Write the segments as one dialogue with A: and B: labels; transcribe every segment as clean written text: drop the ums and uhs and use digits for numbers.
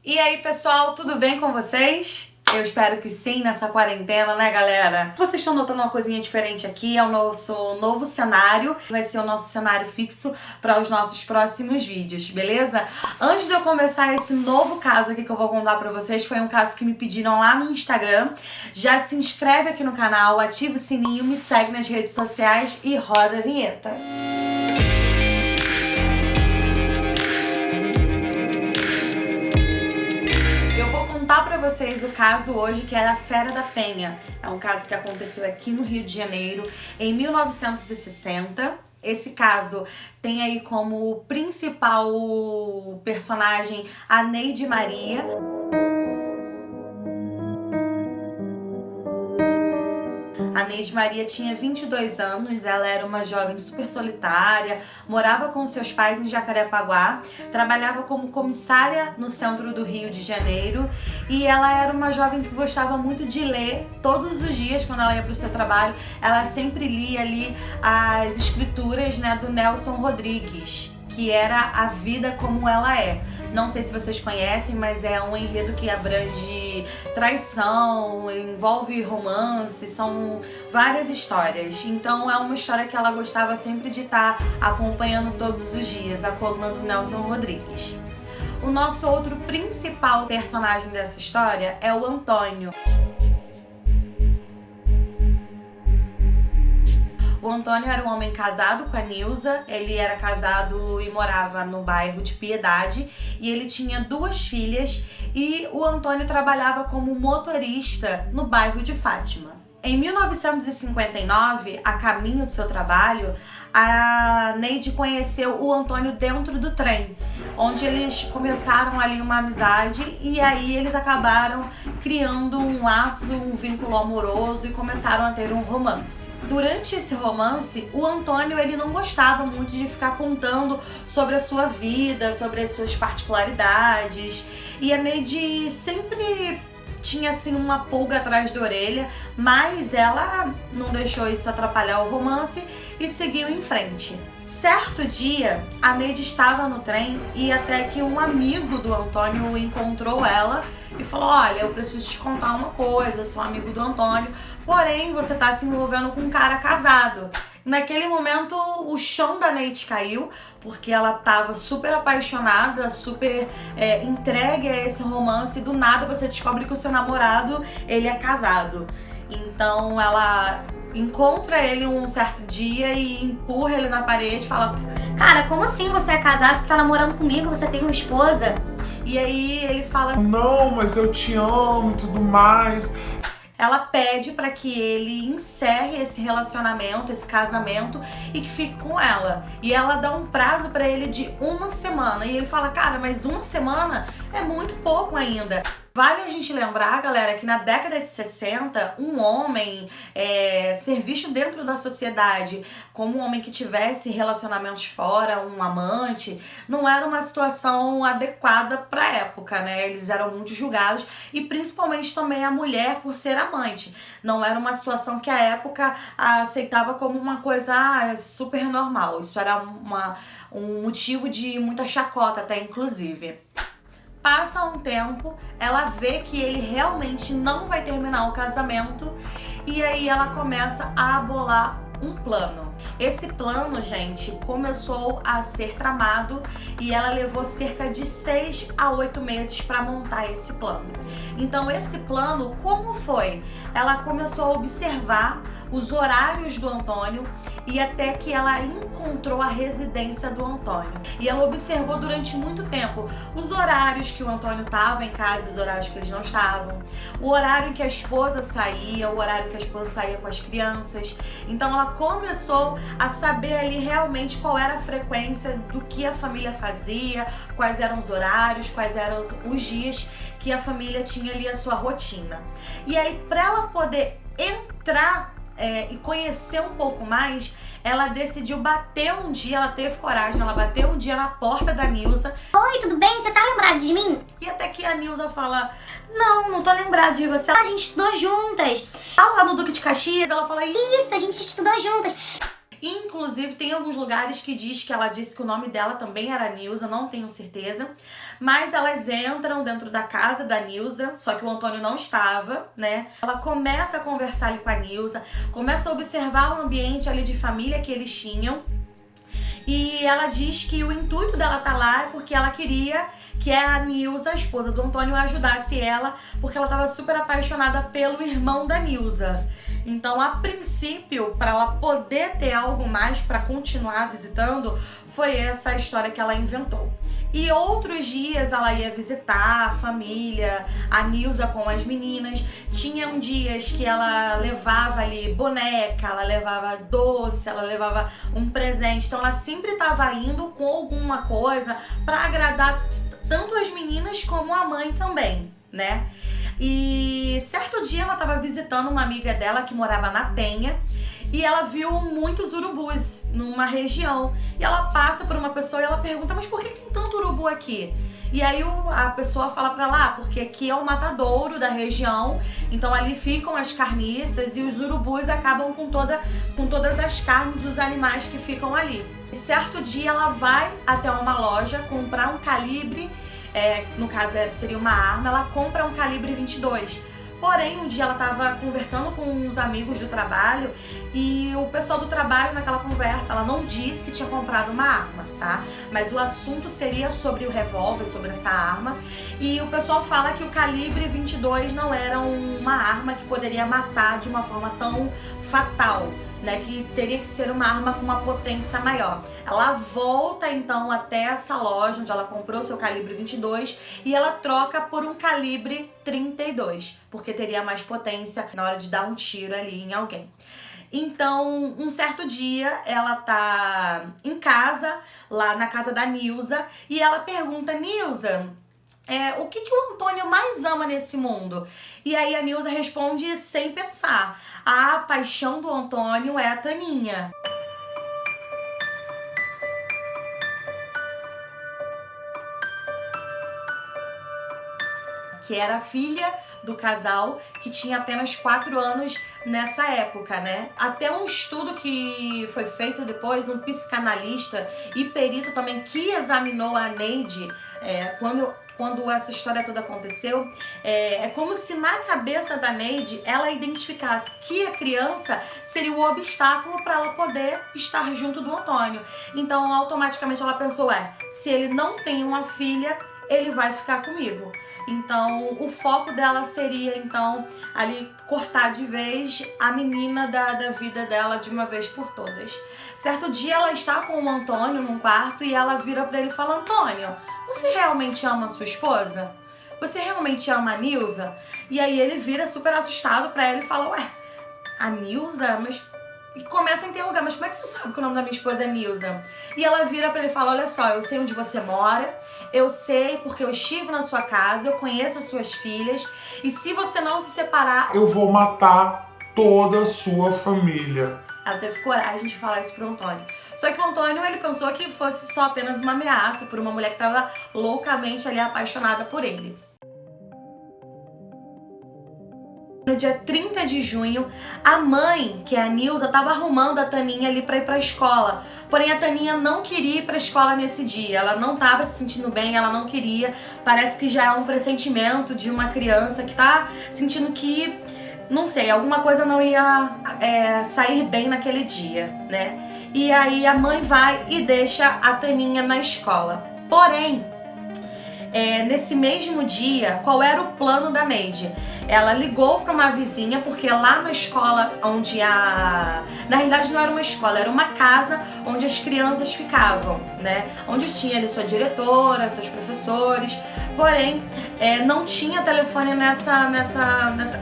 A: E aí, pessoal, tudo bem com vocês? Eu espero que sim, nessa quarentena, né, galera? Vocês estão notando uma coisinha diferente aqui, é o nosso novo cenário. Vai ser o nosso cenário fixo para os nossos próximos vídeos, beleza? Antes de eu começar esse novo caso aqui que eu vou contar pra vocês, foi um caso que me pediram lá no Instagram. Já se inscreve aqui no canal, ativa o sininho, me segue nas redes sociais e roda a vinheta. Contar pra vocês o caso hoje, que é a Fera da Penha. É um caso que aconteceu aqui no Rio de Janeiro em 1960. Esse caso tem aí como principal personagem a Neide Maria. A Neide Maria tinha 22 anos, ela era uma jovem super solitária, morava com seus pais em Jacarepaguá, trabalhava como comissária no centro do Rio de Janeiro e ela era uma jovem que gostava muito de ler. Todos os dias, quando ela ia para o seu trabalho, ela sempre lia ali as escrituras, né, do Nelson Rodrigues, que era A Vida Como Ela É. Não sei se vocês conhecem, mas é um enredo que abrange traição, envolve romance, são várias histórias. Então é uma história que ela gostava sempre de estar acompanhando todos os dias, a coluna do Nelson Rodrigues. O nosso outro principal personagem dessa história é o Antônio. O Antônio era um homem casado com a Nilza, ele era casado e morava no bairro de Piedade e ele tinha 2 filhas e o Antônio trabalhava como motorista no bairro de Fátima. Em 1959, a caminho do seu trabalho, a Neide conheceu o Antônio dentro do trem, onde eles começaram ali uma amizade e aí eles acabaram criando um laço, um vínculo amoroso e começaram a ter um romance. Durante esse romance, o Antônio ele não gostava muito de ficar contando sobre a sua vida, sobre as suas particularidades e a Neide sempre tinha assim uma pulga atrás da orelha, mas ela não deixou isso atrapalhar o romance e seguiu em frente. Certo dia, a Neide estava no trem e até que um amigo do Antônio encontrou ela e falou: olha, eu preciso te contar uma coisa, eu sou amigo do Antônio, porém você tá se envolvendo com um cara casado. Naquele momento, o chão da Neide caiu, porque ela tava super apaixonada, super entregue a esse romance, e do nada você descobre que o seu namorado, ele é casado. Então ela encontra ele um certo dia e empurra ele na parede e fala:
B: cara, como assim você é casado, você tá namorando comigo, você tem uma esposa?
A: E aí ele fala:
C: não, mas eu te amo e tudo mais.
A: Ela pede para que ele encerre esse relacionamento, esse casamento e que fique com ela. E ela dá um prazo para ele de 1 semana. E ele fala: cara, mas 1 semana é muito pouco ainda. Vale a gente lembrar, galera, que na década de 60, um homem ser visto dentro da sociedade como um homem que tivesse relacionamentos fora, um amante, não era uma situação adequada para a época, né? Eles eram muito julgados e principalmente também a mulher por ser amante. Não era uma situação que a época aceitava como uma coisa super normal. Isso era um motivo de muita chacota até, inclusive. Passa um tempo, ela vê que ele realmente não vai terminar o casamento e aí ela começa a bolar um plano. Esse plano, gente, começou a ser tramado e ela levou cerca de 6 a 8 meses para montar esse plano. Então esse plano, como foi? Ela começou a observar os horários do Antônio e até que ela encontrou a residência do Antônio. E ela observou durante muito tempo os horários que o Antônio estava em casa, os horários que eles não estavam, o horário em que a esposa saía, o horário que a esposa saía com as crianças. Então ela começou a saber ali realmente qual era a frequência do que a família fazia, quais eram os horários, quais eram os dias que a família tinha ali a sua rotina. E aí, para ela poder entrar e conhecer um pouco mais, ela decidiu bater um dia, ela teve coragem, ela bateu um dia na porta da Nilza.
B: Oi, tudo bem? Você tá lembrado de mim?
A: E até que a Nilza fala: não tô lembrada de você.
B: A gente estudou juntas.
A: Lá no Duque de Caxias, ela fala:
B: isso, a gente estudou juntas.
A: Inclusive, tem alguns lugares que diz que ela disse que o nome dela também era Nilza, não tenho certeza. Mas elas entram dentro da casa da Nilza, só que o Antônio não estava, né? Ela começa a conversar ali com a Nilza, começa a observar o ambiente ali de família que eles tinham. E ela diz que o intuito dela tá lá é porque ela queria que a Nilza, a esposa do Antônio, ajudasse ela, porque ela estava super apaixonada pelo irmão da Nilza. Então, a princípio, para ela poder ter algo mais para continuar visitando, foi essa história que ela inventou. E outros dias ela ia visitar a família, a Nilza com as meninas. Tinham dias que ela levava ali boneca, ela levava doce, ela levava um presente. Então ela sempre estava indo com alguma coisa para agradar tanto as meninas como a mãe também, né? E certo dia ela estava visitando uma amiga dela que morava na Penha. E ela viu muitos urubus numa região. E ela passa por uma pessoa e ela pergunta, mas por que tem tanto urubu aqui? E aí a pessoa fala pra ela, porque aqui é o matadouro da região, então ali ficam as carniças e os urubus acabam com todas as carnes dos animais que ficam ali. E certo dia ela vai até uma loja comprar um calibre, no caso seria uma arma, ela compra um calibre 22. Porém, um dia ela estava conversando com uns amigos do trabalho e o pessoal do trabalho, naquela conversa, ela não disse que tinha comprado uma arma, tá? Mas o assunto seria sobre o revólver, sobre essa arma. E o pessoal fala que o calibre 22 não era uma arma que poderia matar de uma forma tão fatal, né, que teria que ser uma arma com uma potência maior. Ela volta então até essa loja onde ela comprou seu calibre 22 e ela troca por um calibre 32, porque teria mais potência na hora de dar um tiro ali em alguém. Então, um certo dia, ela tá em casa, lá na casa da Nilza, e ela pergunta, Nilza, o que o Antônio mais ama nesse mundo? E aí a Nilza responde sem pensar, a paixão do Antônio é a Taninha. Que era a filha do casal, que tinha apenas 4 anos nessa época, né? Até um estudo que foi feito depois, um psicanalista e perito também que examinou a Neide, quando essa história toda aconteceu, é como se na cabeça da Neide ela identificasse que a criança seria o obstáculo para ela poder estar junto do Antônio. Então, automaticamente ela pensou, se ele não tem uma filha, ele vai ficar comigo. Então, o foco dela seria, então, ali cortar de vez a menina da vida dela de uma vez por todas. Certo dia, ela está com o Antônio num quarto e ela vira pra ele e fala, Antônio, você realmente ama a sua esposa? Você realmente ama a Nilza? E aí ele vira super assustado pra ela e fala, a Nilza? Mas... E começa a interrogar, mas como é que você sabe que o nome da minha esposa é Nilza? E ela vira pra ele e fala, olha só, eu sei onde você mora, eu sei porque eu estive na sua casa, eu conheço as suas filhas, e se você não se separar...
C: eu vou matar toda a sua família.
A: Ela teve coragem de falar isso pro Antônio. Só que o Antônio, ele pensou que fosse só apenas uma ameaça por uma mulher que tava loucamente ali apaixonada por ele. No dia 30 de junho, a mãe, que é a Nilza, estava arrumando a Taninha ali para ir para a escola. Porém, a Taninha não queria ir para a escola nesse dia. Ela não estava se sentindo bem, ela não queria. Parece que já é um pressentimento de uma criança que está sentindo que, não sei, alguma coisa não ia sair bem naquele dia, né? E aí a mãe vai e deixa a Taninha na escola. Porém, nesse mesmo dia, qual era o plano da Neide? Ela ligou para uma vizinha, porque lá na escola onde na realidade não era uma escola, era uma casa onde as crianças ficavam, né? Onde tinha ali sua diretora, seus professores, porém não tinha telefone nessa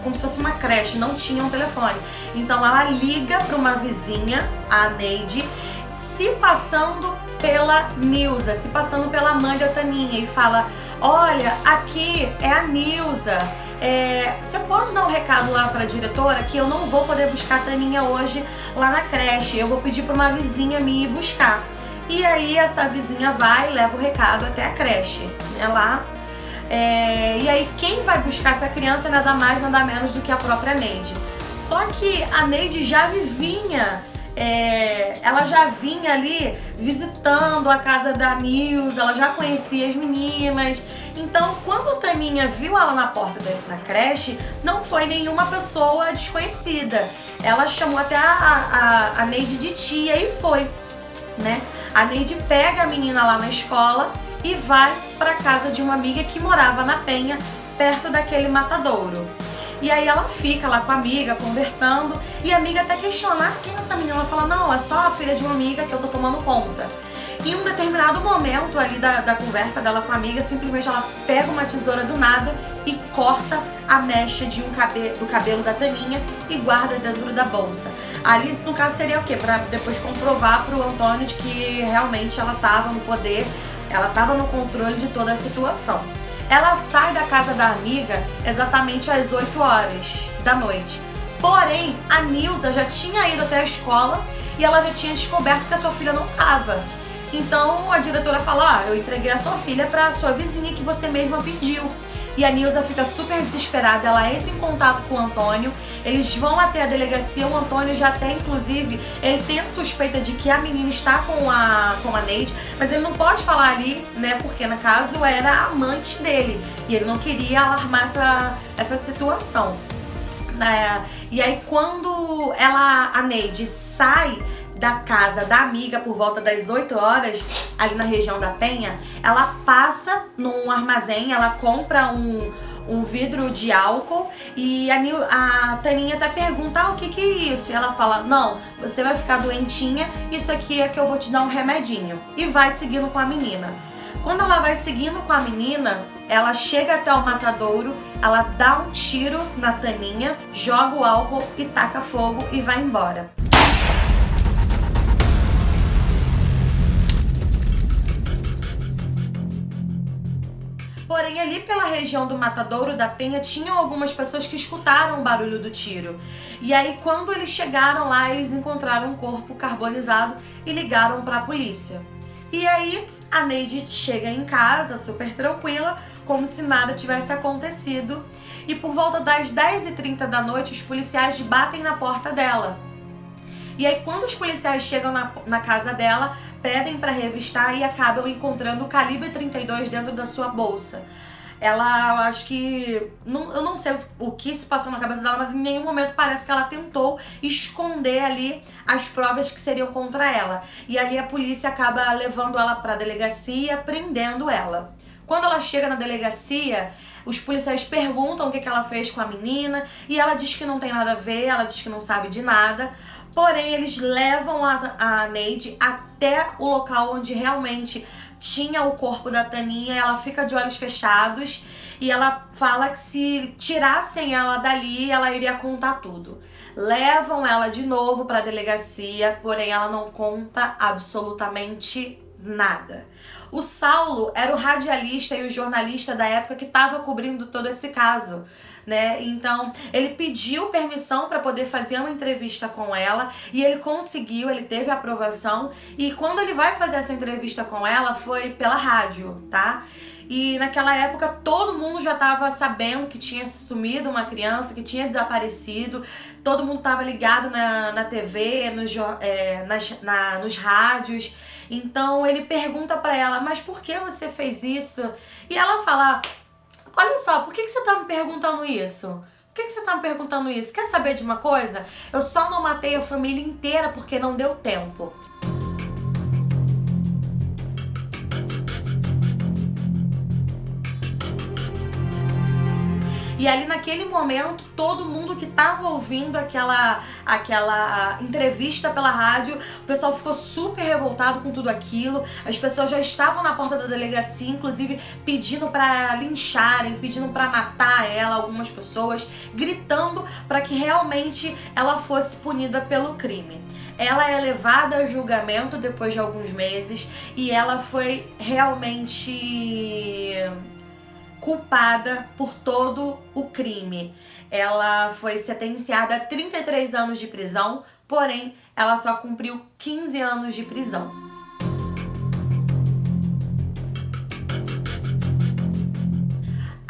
A: como se fosse uma creche, não tinha um telefone. Então ela liga para uma vizinha, a Neide, se passando pela Nilza, se passando pela mãe da Taninha e fala, olha, aqui é a Nilza, você pode dar um recado lá para a diretora que eu não vou poder buscar a Taninha hoje lá na creche, eu vou pedir para uma vizinha minha ir buscar. E aí essa vizinha vai e leva o recado até a creche, né, lá. E aí quem vai buscar essa criança é nada mais, nada menos do que a própria Neide. Só que a Neide já vinha ela já vinha ali visitando a casa da Nilza, ela já conhecia as meninas. Então, quando a Taninha viu ela na porta da creche, não foi nenhuma pessoa desconhecida. Ela chamou até a Neide de tia e foi, né? A Neide pega a menina lá na escola e vai para casa de uma amiga que morava na Penha, perto daquele matadouro. E aí ela fica lá com a amiga, conversando, e a amiga até questiona, quem é essa menina? Ela fala, não, é só a filha de uma amiga que eu tô tomando conta. Em um determinado momento ali da conversa dela com a amiga, simplesmente ela pega uma tesoura do nada e corta a mecha do cabelo da Taninha e guarda dentro da bolsa. Ali, no caso, seria o quê? Pra depois comprovar pro Antônio de que realmente ela tava no poder, ela tava no controle de toda a situação. Ela sai da casa da amiga exatamente às 8 horas da noite. Porém, a Nilza já tinha ido até a escola e ela já tinha descoberto que a sua filha não estava. Então a diretora fala, eu entreguei a sua filha para a sua vizinha que você mesma pediu. E a Nilza fica super desesperada, ela entra em contato com o Antônio, eles vão até a delegacia, o Antônio já tem, inclusive, ele tem a suspeita de que a menina está com a Neide, mas ele não pode falar ali, né, porque no caso era a amante dele, e ele não queria alarmar essa situação. E aí quando a Neide sai da casa da amiga por volta das 8 horas, ali na região da Penha, ela passa num armazém, ela compra um vidro de álcool e a Taninha até pergunta, o que é isso? E ela fala, não, você vai ficar doentinha, isso aqui é que eu vou te dar um remedinho. E vai seguindo com a menina. Quando ela vai seguindo com a menina, ela chega até o matadouro, ela dá um tiro na Taninha, joga o álcool e taca fogo e vai embora. Porém, ali pela região do Matadouro da Penha, tinham algumas pessoas que escutaram o barulho do tiro. E aí, quando eles chegaram lá, eles encontraram um corpo carbonizado e ligaram para a polícia. E aí, a Neide chega em casa, super tranquila, como se nada tivesse acontecido. E por volta das 10h30 da noite, os policiais batem na porta dela. E aí, quando os policiais chegam na casa dela, pedem para revistar e acabam encontrando o calibre 32 dentro da sua bolsa. Ela, acho que... eu não sei o que se passou na cabeça dela, mas em nenhum momento parece que ela tentou esconder ali as provas que seriam contra ela. E ali a polícia acaba levando ela para a delegacia, prendendo ela. Quando ela chega na delegacia, os policiais perguntam o que ela fez com a menina e ela diz que não tem nada a ver, ela diz que não sabe de nada. Porém, eles levam a Neide até o local onde realmente tinha o corpo da Taninha. Ela fica de olhos fechados e ela fala que se tirassem ela dali, ela iria contar tudo. Levam ela de novo para a delegacia, porém ela não conta absolutamente nada. O Saulo era o radialista e o jornalista da época que estava cobrindo todo esse caso, né? Então ele pediu permissão para poder fazer uma entrevista com ela e ele conseguiu, ele teve aprovação, e quando ele vai fazer essa entrevista com ela foi pela rádio, tá? E naquela época todo mundo já estava sabendo que tinha sumido uma criança, que tinha desaparecido, todo mundo estava ligado na TV, nos rádios. Então ele pergunta para ela, mas por que você fez isso? E ela fala, olha só, por que você tá me perguntando isso? Por que você tá me perguntando isso? Quer saber de uma coisa? Eu só não matei a família inteira porque não deu tempo. E ali naquele momento, todo mundo que estava ouvindo aquela entrevista pela rádio, o pessoal ficou super revoltado com tudo aquilo. As pessoas já estavam na porta da delegacia, inclusive pedindo para lincharem, pedindo para matar ela, algumas pessoas, gritando para que realmente ela fosse punida pelo crime. Ela é levada a julgamento depois de alguns meses e ela foi realmente culpada por todo o crime. Ela foi sentenciada a 33 anos de prisão, porém, ela só cumpriu 15 anos de prisão.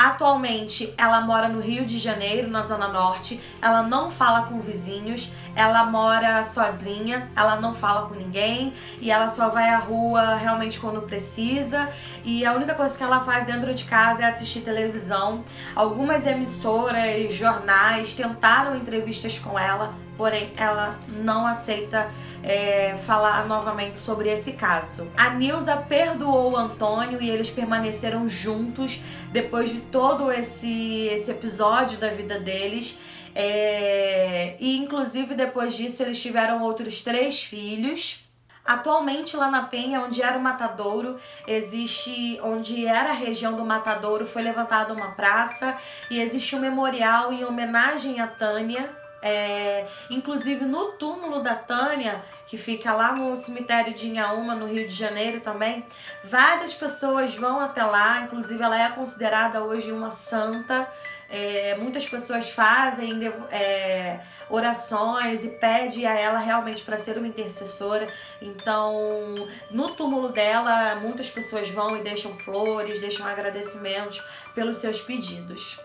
A: Atualmente, ela mora no Rio de Janeiro, na Zona Norte. Ela não fala com vizinhos, ela mora sozinha, ela não fala com ninguém e ela só vai à rua realmente quando precisa. E a única coisa que ela faz dentro de casa é assistir televisão. Algumas emissoras, jornais tentaram entrevistas com ela, porém ela não aceita falar novamente sobre esse caso. A Nilza perdoou o Antônio e eles permaneceram juntos depois de todo esse episódio da vida deles. E inclusive depois disso eles tiveram outros 3 filhos. Atualmente lá na Penha, onde era o matadouro, onde era a região do matadouro, foi levantada uma praça e existe um memorial em homenagem a Tânia. Inclusive no túmulo da Tânia, que fica lá no cemitério de Inhaúma, no Rio de Janeiro também, várias pessoas vão até lá, inclusive ela é considerada hoje uma santa. Muitas pessoas fazem orações e pedem a ela realmente para ser uma intercessora. Então, no túmulo dela, muitas pessoas vão e deixam flores, deixam agradecimentos pelos seus pedidos.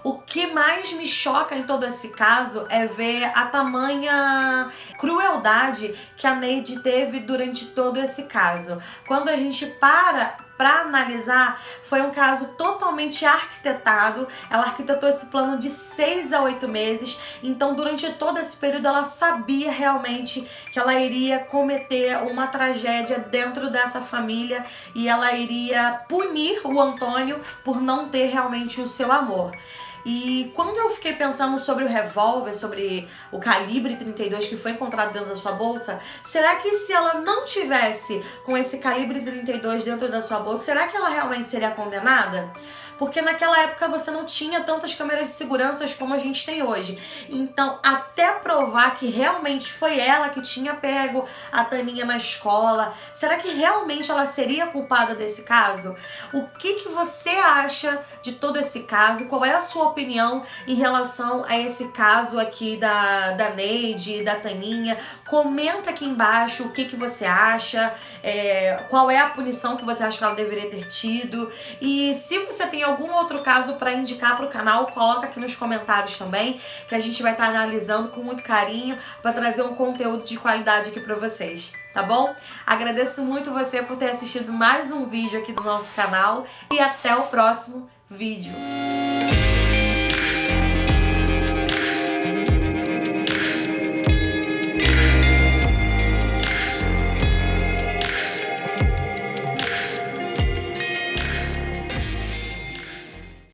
A: O que mais me choca em todo esse caso é ver a tamanha crueldade que a Neide teve durante todo esse caso. Quando a gente para analisar, foi um caso totalmente arquitetado. Ela arquitetou esse plano de 6 a 8 meses. Então, durante todo esse período, ela sabia realmente que ela iria cometer uma tragédia dentro dessa família e ela iria punir o Antônio por não ter realmente o seu amor. E quando eu fiquei pensando sobre o revólver, sobre o calibre 32 que foi encontrado dentro da sua bolsa, será que se ela não tivesse com esse calibre 32 dentro da sua bolsa, será que ela realmente seria condenada? Porque naquela época você não tinha tantas câmeras de segurança como a gente tem hoje. Então, até provar que realmente foi ela que tinha pego a Taninha na escola, será que realmente ela seria culpada desse caso? O que você acha de todo esse caso? Qual é a sua opinião em relação a esse caso aqui da Neide e da Taninha? Comenta aqui embaixo o que você acha, qual é a punição que você acha que ela deveria ter tido. E se você tem algum outro caso para indicar para o canal, coloca aqui nos comentários também, que a gente vai estar analisando com muito carinho para trazer um conteúdo de qualidade aqui para vocês, tá bom? Agradeço muito você por ter assistido mais um vídeo aqui do nosso canal e até o próximo vídeo.